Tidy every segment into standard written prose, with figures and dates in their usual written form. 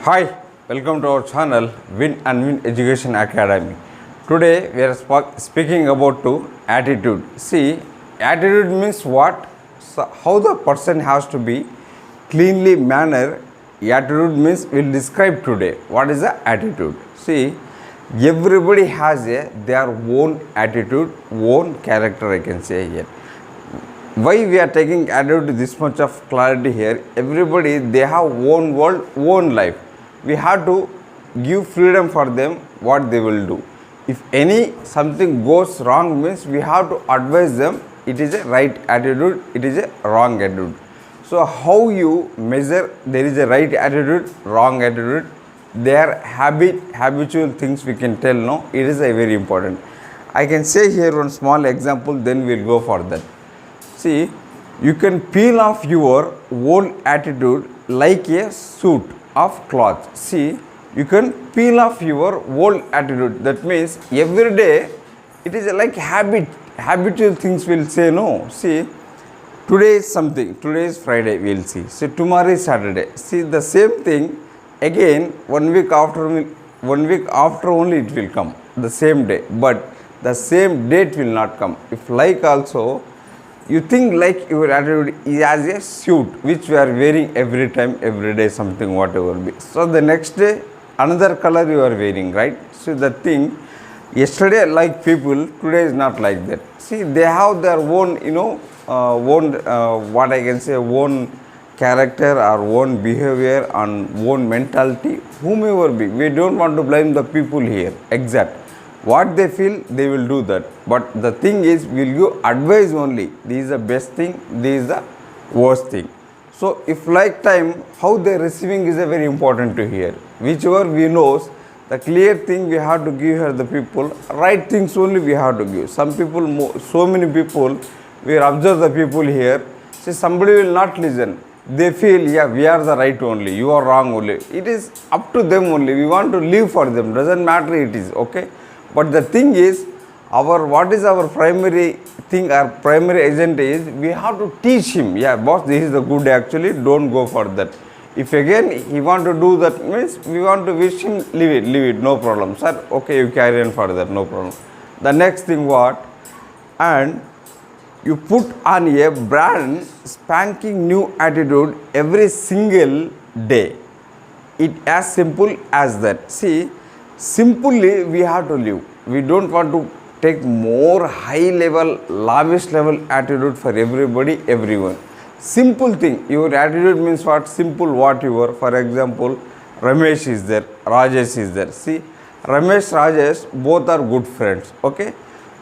Hi, welcome to our channel Win and Win Education Academy. Today we are speaking about attitude. See, attitude means what? So how the person has to be cleanly manner. Attitude means we'll describe today. What is the attitude? See, everybody has their own attitude, own character. I can say here. Why we are taking attitude this much of clarity here? Everybody they have own world, own life. We have to give freedom for them what they will do. If any something goes wrong means we have to advise them it is a right attitude, it is a wrong attitude. So how you measure there is a right attitude, wrong attitude, their habitual things we can tell no, it is a very important. I can say here one small example, then we'll go for that. See, you can peel off your old attitude like a suit of cloth. See, you can peel off your old attitude. That means every day it is like habitual things will say no. See, today is something, today is Friday, we will see. See, tomorrow is Saturday. See, the same thing again 1 week after only it will come, the same day. But the same date will not come. If like also, you think like your attitude is as a suit which we are wearing every time, every day, something whatever be. So the next day another color you are wearing, right? So the thing yesterday like people, today is not like that. See, they have their own what I can say, own character or own behavior and own mentality, whomever be. We don't want to blame the people here. Exact what they feel, they will do that. But the thing is, will you advise only? This is the best thing, this is the worst thing. So if like time, how they are receiving is a very important to hear. Whichever we knows, the clear thing we have to give her the people, right things only we have to give. Some people, so many people, we observe the people here, see somebody will not listen. They feel, yeah, we are the right only, you are wrong only. It is up to them only. We want to live for them, doesn't matter it is, okay. But the thing is, what is our primary thing, our primary agenda is, we have to teach him, yeah, boss, this is the good actually, don't go for that. If again he want to do that means, we want to wish him, leave it, no problem. Sir, okay, you carry on further, no problem. The next thing what? And you put on a brand spanking new attitude every single day. It as simple as that. See, simply we have to live. We don't want to take more high level, lavish level attitude for everybody, everyone. Simple thing. Your attitude means what? Simple what you are. For example, Ramesh is there, Rajesh is there. See, Ramesh, Rajesh, both are good friends. Okay.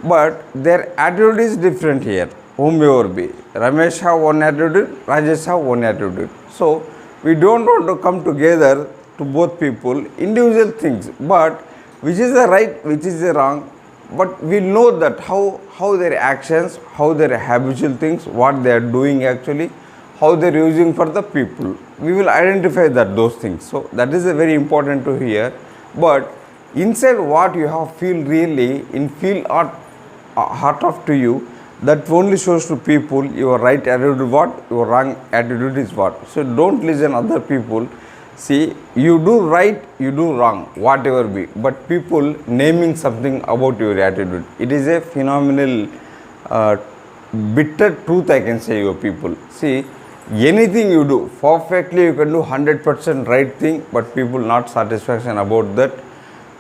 But their attitude is different here. Whomever be. Ramesh have one attitude, Rajesh have one attitude. So, we don't want to come together to both people, individual things, but which is the right, which is the wrong, but we know that how their actions, how their habitual things, what they are doing actually, how they are using for the people. We will identify that those things. So that is a very important to hear. But inside what you have feel really, in feel heart of to you, that only shows to people your right attitude what, your wrong attitude is what. So don't listen other people. See, you do right, you do wrong, whatever be. But people naming something about your attitude, it is a phenomenal, bitter truth I can say your people. See, anything you do, perfectly you can do 100% right thing, but people not satisfaction about that.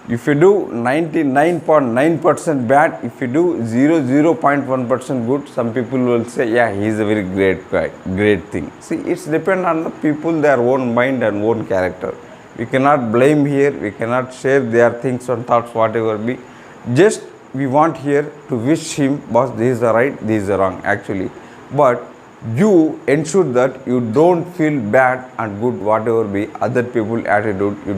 If you do 99.9% bad, if you do 0.1% good, some people will say, yeah, he is a very great guy, great thing. See, it's depend on the people, their own mind and own character. We cannot blame here, we cannot share their things and thoughts, whatever be. Just we want here to wish him, boss, this is the right, this is the wrong actually. But you ensure that you don't feel bad and good whatever be other people attitude. You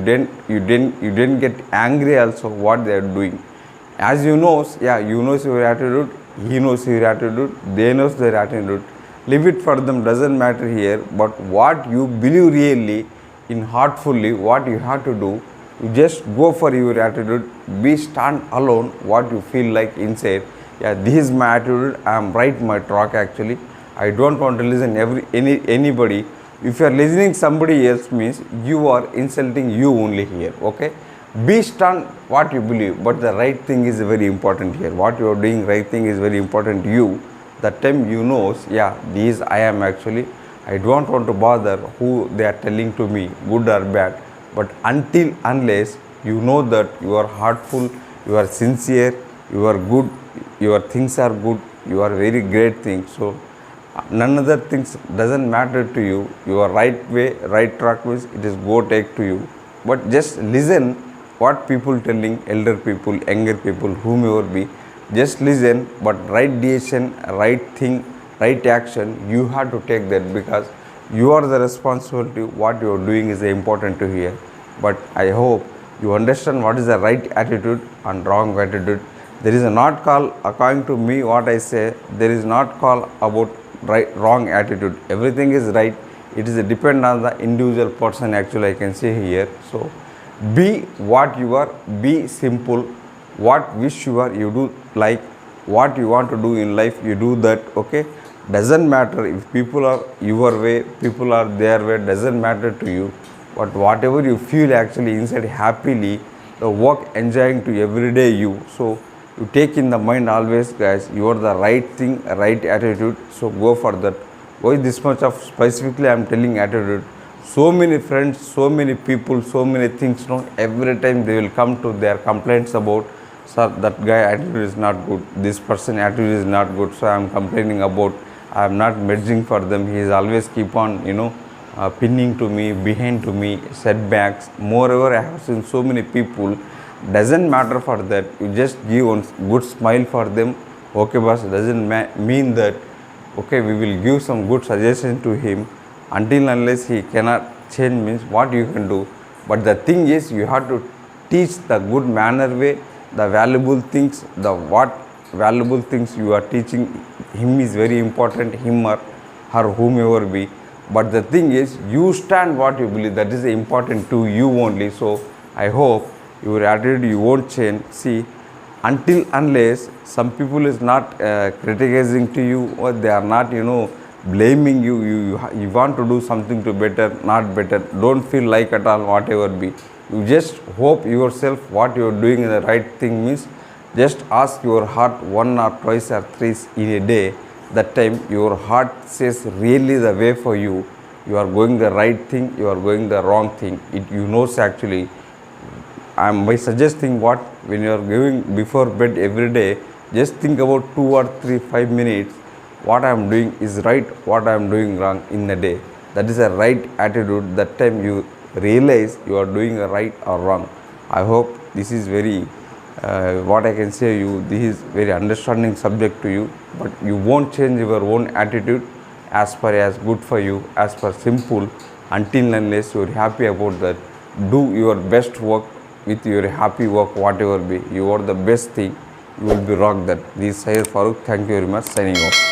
didn't get angry also what they are doing. As you know, yeah, you knows your attitude, he knows your attitude, they knows their attitude. Leave it for them, doesn't matter here. But what you believe really in heartfully, what you have to do, you just go for your attitude, be stand alone, what you feel like inside. Yeah, this is my attitude, I am right my track actually. I don't want to listen anybody If you are listening somebody else means you are insulting you only here. Okay, be stand what you believe, but the right thing is very important here. What you are doing right thing is very important to you. That time you knows, yeah, these I am actually, I don't want to bother who they are telling to me, good or bad. But until unless you know that you are heartful, you are sincere, you are good, your things are good, you are very great thing. So none other things doesn't matter to you. Your right way, right track means it is go take to you. But just listen what people telling, elder people, younger people, whomever be, just listen, but right decision, right thing, right action, you have to take that, because you are the responsibility. What you are doing is important to hear. But I hope you understand what is the right attitude and wrong attitude. There is a not call, according to me what I say, there is not call about right wrong attitude. Everything is right. It is a depend on the individual person actually, I can say here. So be what you are, be simple, what wish you are, you do, like what you want to do in life, you do that. Okay, doesn't matter if people are your way, people are their way, doesn't matter to you. But whatever you feel actually inside happily, the work enjoying to everyday you. So you take in the mind always, guys, you are the right thing, right attitude. So go for that. Why this much of specifically I am telling attitude? So many friends, so many people, so many things, no, every time they will come to their complaints about, sir, that guy attitude is not good, this person attitude is not good, so I am complaining about, I am not merging for them. He is always keep on, pinning to me, behind to me, setbacks. Moreover, I have seen so many people, doesn't matter for that, you just give one good smile for them. Okay boss, doesn't mean that, okay, we will give some good suggestion to him. Until unless he cannot change means what you can do. But the thing is, you have to teach the good manner way, the valuable things, the what valuable things you are teaching him is very important, him or her, whomever be. But the thing is, you stand what you believe, that is important to you only. So I hope your attitude you won't change. See, until unless some people is not criticizing to you, or they are not blaming you, you want to do something to better, not better, don't feel like at all whatever be. You just hope yourself what you are doing is the right thing means, just ask your heart one or twice or thrice in a day. That time your heart says really the way for you, you are going the right thing, you are going the wrong thing, it you knows actually. I am by suggesting what, when you are going before bed every day, just think about 2 or 3 5 minutes, what I am doing is right, what I am doing wrong in the day. That is a right attitude. That time you realize you are doing a right or wrong. I hope this is very what I can say you, this is very understanding subject to you. But you won't change your own attitude as per as good for you, as per simple, until unless you are happy about that. Do your best work with your happy work, whatever be, you are the best thing, you will be rock that. This is Syed Farooq, thank you very much, signing off.